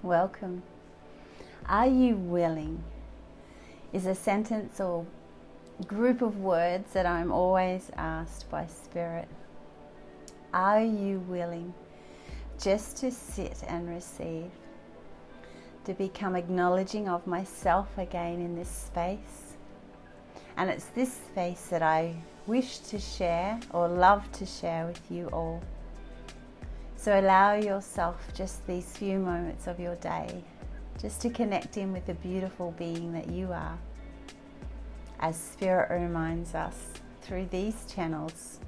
welcome. Are you willing is a sentence or group of words that I'm always asked by Spirit. Are you willing just to sit and receive, to become acknowledging of myself again in this space? And it's this space that I wish to share or love to share with you all. So allow yourself just these few moments of your day just to connect in with the beautiful being that you are, as Spirit reminds us through these channels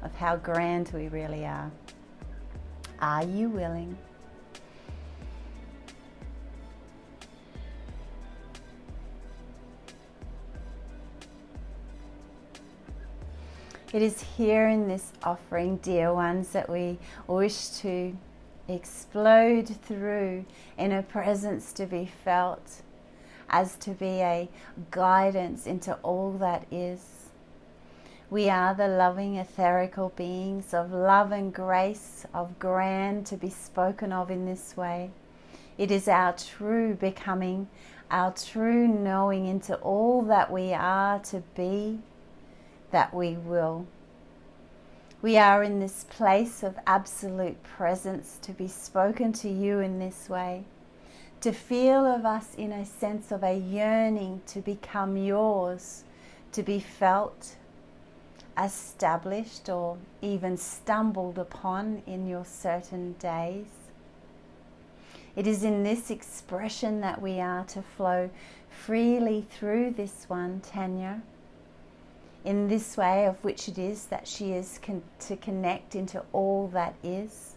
of how grand we really are. Are you willing? It is here in this offering, dear ones, that we wish to explode through in a presence to be felt, as to be a guidance into all that is. We are the loving etherical beings of love and grace, of grand to be spoken of in this way. It is our true becoming, our true knowing into all that we are to be, that we will. We are in this place of absolute presence to be spoken to you in this way, to feel of us in a sense of a yearning to become yours, to be felt, established, or even stumbled upon in your certain days. It is in this expression that we are to flow freely through this one, Tanya, in this way of which it is that she is to connect into all that is.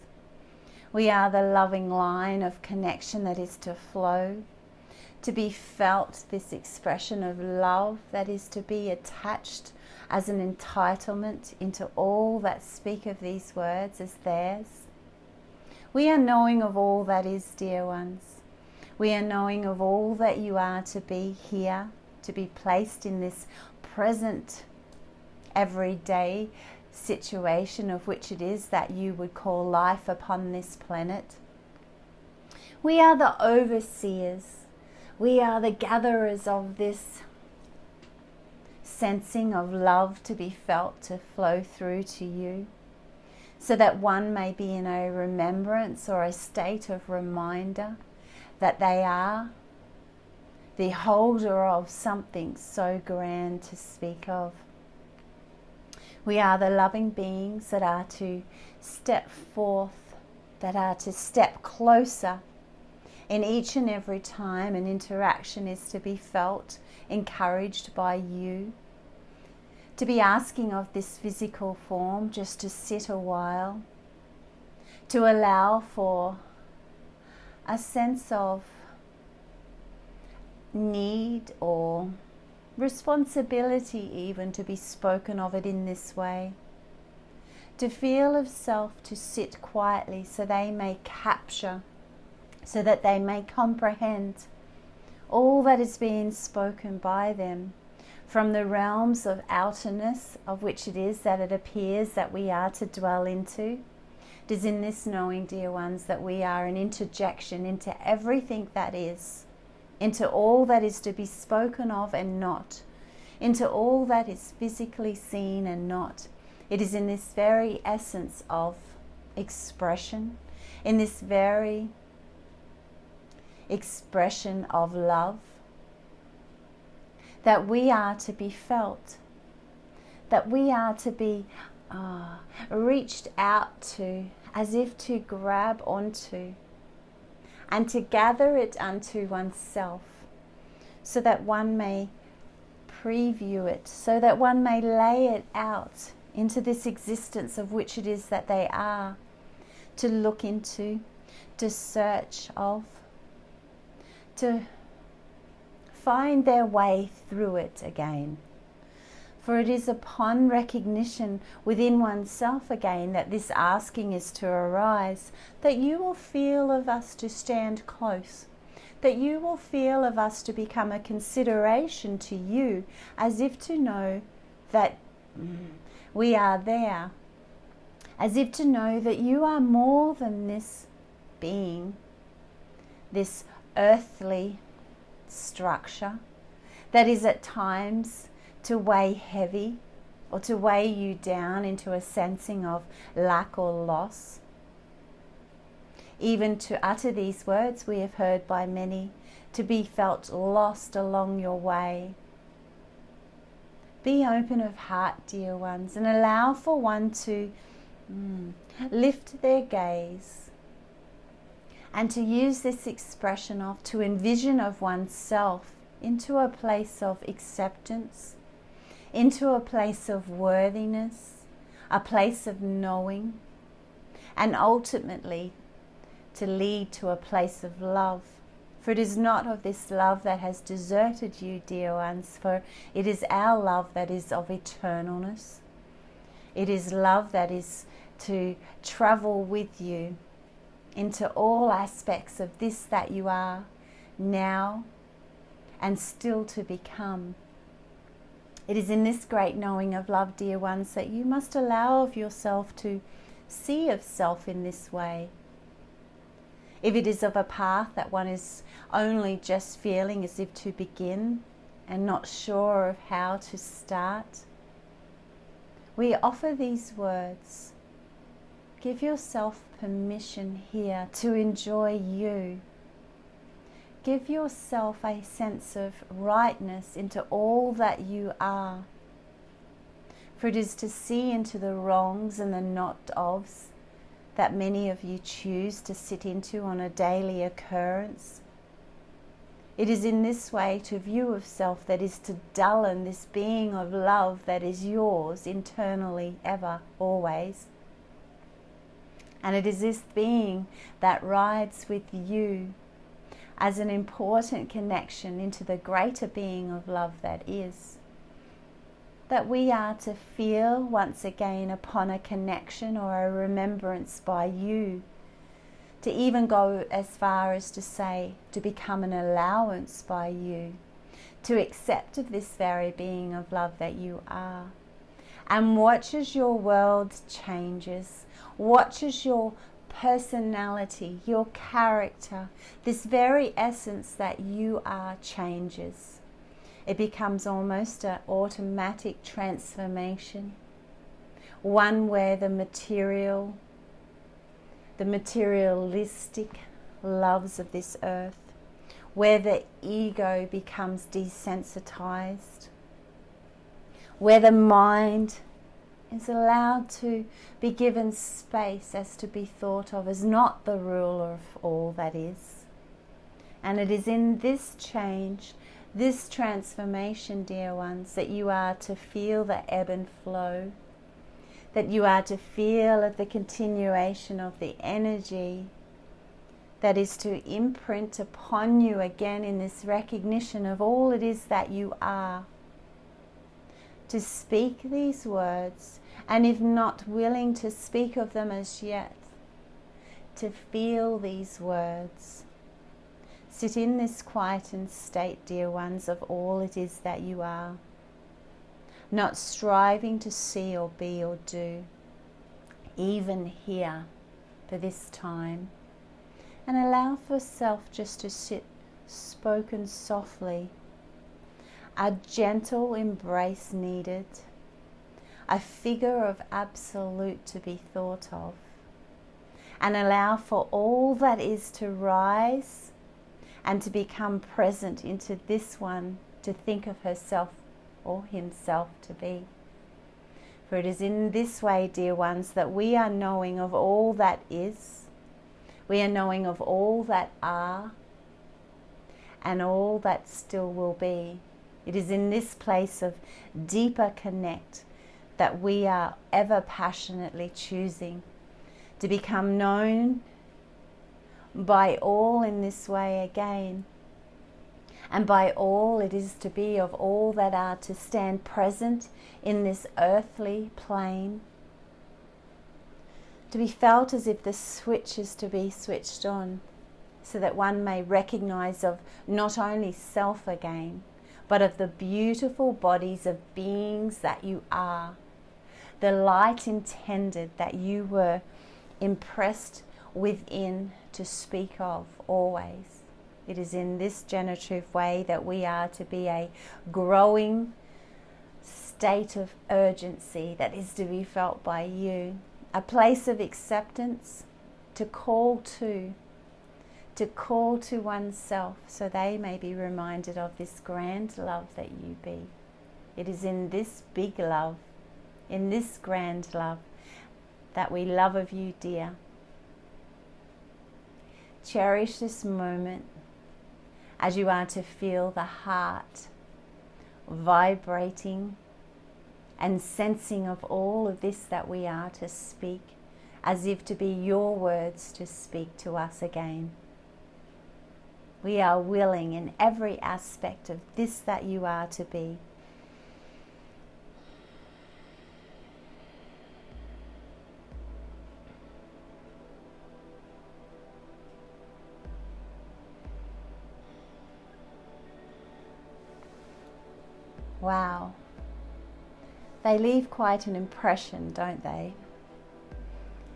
We are the loving line of connection that is to flow, to be felt, this expression of love that is to be attached as an entitlement into all that speak of these words as theirs. We are knowing of all that is, dear ones. We are knowing of all that you are to be here, to be placed in this present everyday situation of which it is that you would call life upon this planet. We are the overseers. We are the gatherers of this sensing of love to be felt, to flow through to you, so that one may be in a remembrance or a state of reminder that they are the holder of something so grand to speak of. We are the loving beings that are to step forth, that are to step closer in each and every time an interaction is to be felt, encouraged by you, to be asking of this physical form just to sit a while, to allow for a sense of need or responsibility even to be spoken of it in this way, to feel of self to sit quietly so they may capture, so that they may comprehend all that is being spoken by them from the realms of outerness of which it is that it appears that we are to dwell into. It is in this knowing, dear ones, that we are an interjection into everything that is, into all that is to be spoken of and not, into all that is physically seen and not. It is in this very essence of expression, in this very expression of love, that we are to be felt, that we are to be reached out to, as if to grab onto, and to gather it unto oneself, so that one may preview it, so that one may lay it out into this existence of which it is that they are to look into, to search of, to find their way through it again. For it is upon recognition within oneself again that this asking is to arise, that you will feel of us to stand close, that you will feel of us to become a consideration to you, as if to know that we are there, as if to know that you are more than this being, this earthly structure that is at times to weigh heavy or to weigh you down into a sensing of lack or loss. Even to utter these words, we have heard by many, to be felt lost along your way. Be open of heart, dear ones, and allow for one to lift their gaze and to use this expression of, to envision of oneself into a place of acceptance, into a place of worthiness, a place of knowing, and ultimately to lead to a place of love. For it is not of this love that has deserted you, dear ones, for it is our love that is of eternalness. It is love that is to travel with you into all aspects of this that you are now and still to become. It is in this great knowing of love, dear ones, that you must allow of yourself to see of self in this way. If it is of a path that one is only just feeling as if to begin and not sure of how to start, we offer these words. Give yourself permission here to enjoy you. Give yourself a sense of rightness into all that you are. For it is to see into the wrongs and the not ofs that many of you choose to sit into on a daily occurrence. It is in this way to view of self that is to dullen this being of love that is yours internally, ever, always. And it is this being that rides with you as an important connection into the greater being of love that is. That we are to feel once again upon a connection or a remembrance by you, to even go as far as to say, to become an allowance by you, to accept of this very being of love that you are. And watch as your world changes, watch as your personality, your character, this very essence that you are changes. It becomes almost an automatic transformation, one where the materialistic loves of this earth, where the ego becomes desensitized, where the mind is allowed to be given space as to be thought of as not the ruler of all that is. And it is in this change, this transformation, dear ones, that you are to feel the ebb and flow, that you are to feel of the continuation of the energy that is to imprint upon you again in this recognition of all it is that you are. To speak these words, and if not willing to speak of them as yet, to feel these words. Sit in this quietened state, dear ones, of all it is that you are, not striving to see or be or do, even here for this time, and allow for self just to sit spoken softly. A gentle embrace needed, a figure of absolute to be thought of, and allow for all that is to rise and to become present into this one to think of herself or himself to be. For it is in this way, dear ones, that we are knowing of all that is, we are knowing of all that are, and all that still will be. It is in this place of deeper connect that we are ever passionately choosing to become known by all in this way again. And by all it is to be of all that are to stand present in this earthly plane. To be felt as if the switch is to be switched on, so that one may recognize of not only self again, but of the beautiful bodies of beings that you are, the light intended that you were impressed within to speak of always. It is in this generative way that we are to be a growing state of urgency that is to be felt by you. A place of acceptance to call to oneself so they may be reminded of this grand love that you be. It is in this big love, in this grand love, that we love of you, dear. Cherish this moment as you are to feel the heart vibrating and sensing of all of this that we are to speak, as if to be your words to speak to us again. We are willing in every aspect of this that you are to be. Wow. They leave quite an impression, don't they?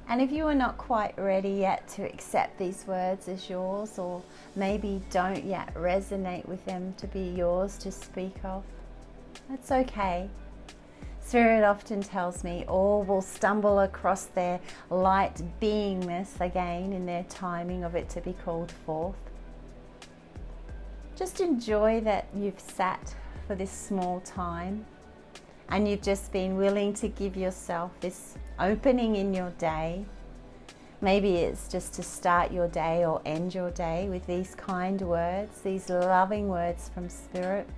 And if you are not quite ready yet to accept these words as yours, or maybe don't yet resonate with them to be yours to speak of, that's okay. Spirit often tells me all will stumble across their light beingness again in their timing of it to be called forth. Just enjoy that you've sat for this small time and you've just been willing to give yourself this opening in your day. Maybe it's just to start your day or end your day with these kind words, these loving words from Spirit.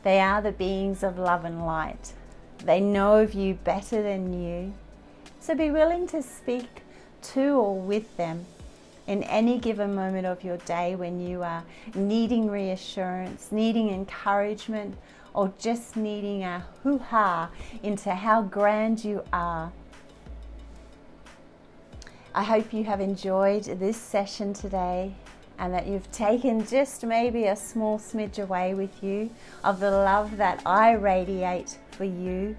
They are the beings of love and light. They know of you better than you. So be willing to speak to or with them in any given moment of your day when you are needing reassurance, needing encouragement, or just needing a hoo-ha into how grand you are. I hope you have enjoyed this session today and that you've taken just maybe a small smidge away with you of the love that I radiate for you,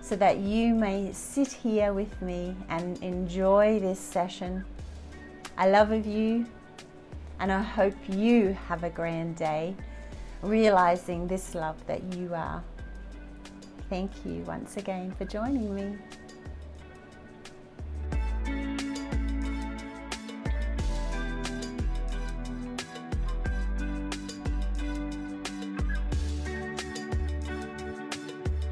so that you may sit here with me and enjoy this session. I love of you, and I hope you have a grand day, realizing this love that you are. Thank you once again for joining me.